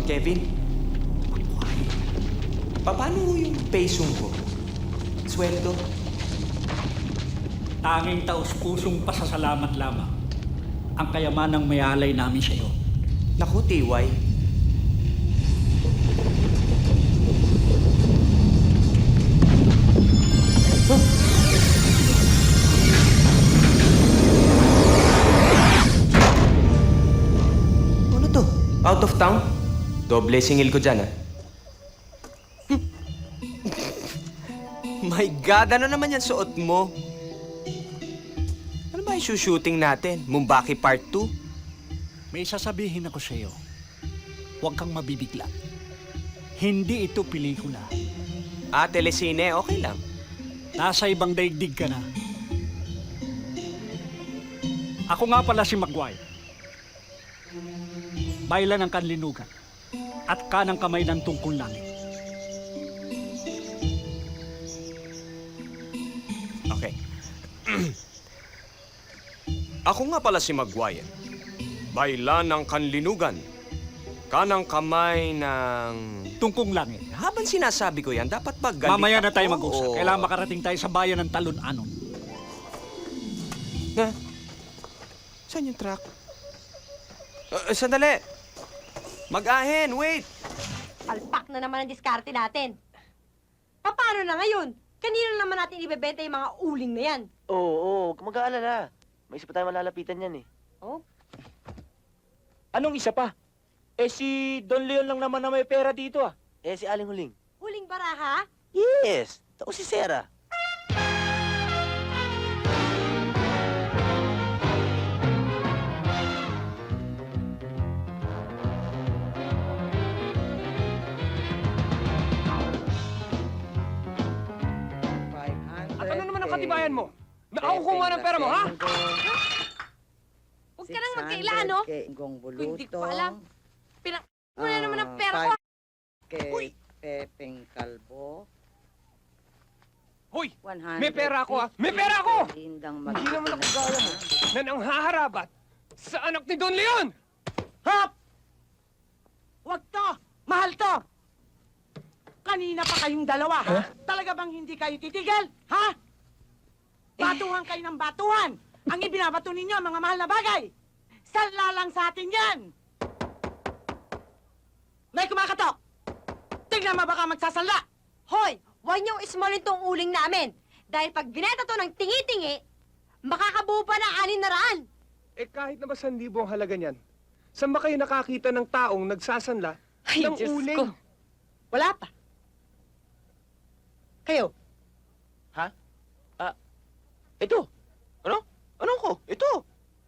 Kevin. Quiet. Paano yung pesong ko? Sweldo? Tanging taus-pusong pasasalamat lamang ang kayamanang mayalay namin sa iyo. Naku, TY. Ano to? Out of town? Doble singil ko dyan, ha? My God, ano naman yan suot mo? Ano ba yung shooting natin? Mumbaki Part 2? May sasabihin ako sa iyo. Huwag kang mabibigla. Hindi ito pelikula. Ah, telesine, okay lang. Nasa ibang daigdig ka na. Ako nga pala si Maguire. Baylan ng kanlinugan at kanang kamay ng tungkol langit. Okay. Ako nga pala si Maguire. Baylan ng kanlinugan. Kanang kamay ng... Tungkong langit. Habang sinasabi ko yan, dapat ba galit Mamaya na tayo ako mag-usap. o- Kailangan makarating tayo sa bayan ng Talon-Anon. Na? Saan yung truck? Sandali! Mag-ahen, wait! Palpak na naman ang diskarte natin. Paano na ngayon? Kanino naman natin ibebenta yung mga uling na yan? Oo, huwag kang mag-aalala. May isa pa tayo malalapitan yan eh. Oh? Anong isa pa? Eh si Don Leon lang naman na may pera dito ah. Eh, si Aling Huling. Uling baraha? Yes! Tako si Sarah. At ano naman ang katibayan mo? Nakukuha ng pera mo, ha? Huwag ka nang mag-kaila, ano? Hindi ko pa alam. Mo na naman ang pera ko. Kay Pepeng Kalbo. Hoy! 100 May pera ako, ah! May pera ako! Lindang Hindi naman ako gaya mo mag- na nang haharabat sa anak ni Don Leon! Hop! Wag to! Mahal to! Kanina pa kayong dalawa, ha? Talaga bang hindi kayo titigil? Ha? Batuhan kayo ng batuhan! Ang ibinabato ninyo, mga mahal na bagay! Sala lang sa atin yan! May kumakatok! Tingnan mo baka magsasala! Hoy! Huwag niyong ismolin tong uling namin. Dahil pag bineta to ng tingi-tingi, makakabuo pa ng 600. Eh kahit na ba 1,000 ang halaga niyan, saan ba kayo nakakita ng taong nagsasanla ng uling? Wala pa. Kayo, Ito! Ano? Anong ko? Ito!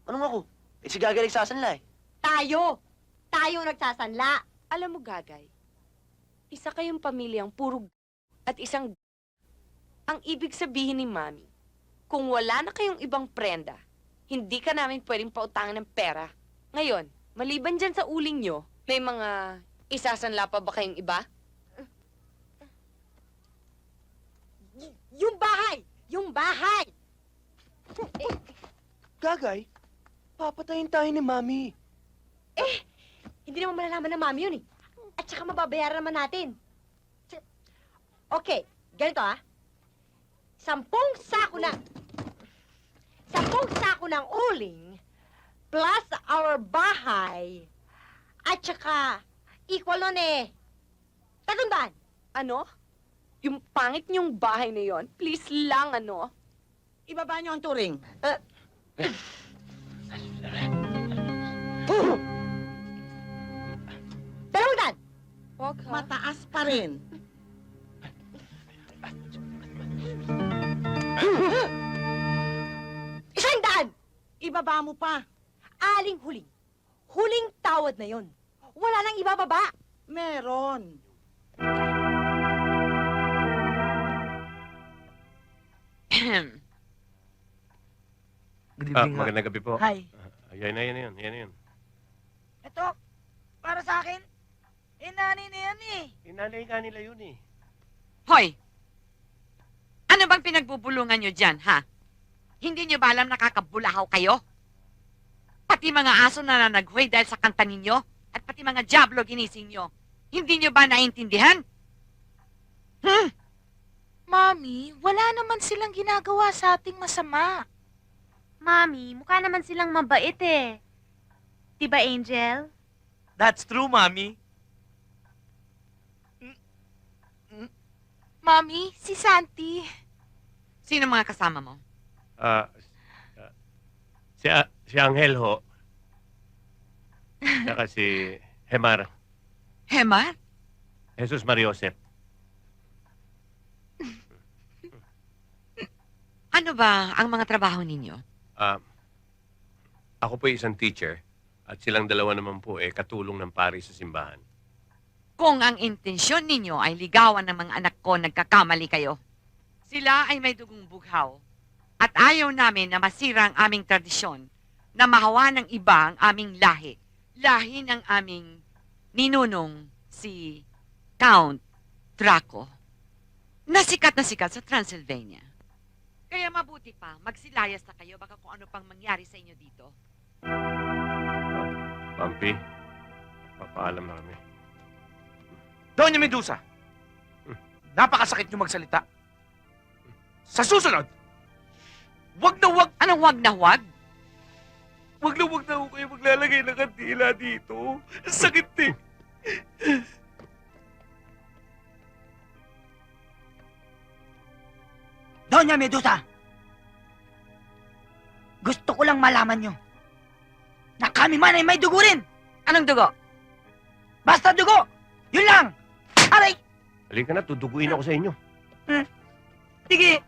Anong ako? Eh, si Gagay nagsasanla eh. Tayo! Tayo nagsasanla. Alam mo, Gagay, isa kayong pamilyang puro at isang ang ibig sabihin ni Mami, kung wala na kayong ibang prenda, hindi ka namin pwedeng pautangan ng pera. Ngayon, maliban dyan sa uling nyo, may mga isasanla pa ba kayong iba? Yung bahay! Yung bahay! Gagay, papatayin tayo ni Mami. Hindi naman malalaman ng mami yun eh. At saka mababayaran naman natin. Okay, ganito ah. 10 sako ng uling plus our bahay at saka equal nun eh 300. Ano? Yung pangit niyong bahay na yon, please lang, ano? ibaba niyo ang turing. Dalawang Wag ha. Mataas pa rin. $100. Ibaba mo pa. Aling huling. Huling tawad na yon. Wala nang ibababa. Meron. Good Magandang gabi po. Hi. Yan na yun. Ito, para sa akin, inani na yan eh. Inalay nga nila yun eh. Hoy! Ano bang pinagbubulungan nyo dyan, ha? Hindi nyo ba alam nakakabulahaw kayo? Pati mga aso na naghuy dahil sa kanta ninyo At pati mga Diablo ginising nyo. Hindi nyo ba naintindihan? Mami, wala naman silang ginagawa sa ating masama. Mami, mukha naman silang mabait eh. Diba, Angel? That's true, Mami. Mami, si Santi. Sino mga kasama mo? Si Angel ho. Saka si Hemar. Hemar? Jesus Mariosep. Ano ba ang mga trabaho ninyo? Ako po isang teacher at silang dalawa naman po katulong ng pari sa simbahan. Kung ang intensyon ninyo ay ligawan ng mga anak ko, nagkakamali kayo. Sila ay may dugong bughaw. At ayaw namin na masira ang aming tradisyon na mahawa ng iba ang aming lahi. Lahi ng aming ninunong si Count Draco. Na sikat sa Transylvania. Kaya mabuti pa, magsilayas na kayo baka kung ano pang mangyari sa inyo dito. Pampi, papaalam na kami. Doña Medusa, napakasakit niyo magsalita. Sa susunod, wag na wag Anong wag na wag? Wag na ho kayo maglalagay ng kandila dito. Sakit eh. Doña Medusa, gusto ko lang malaman nyo na kami man ay may dugo rin. Anong dugo? Basta dugo, yun lang. Aray, Halika na, tuduguin ako sa inyo. sige.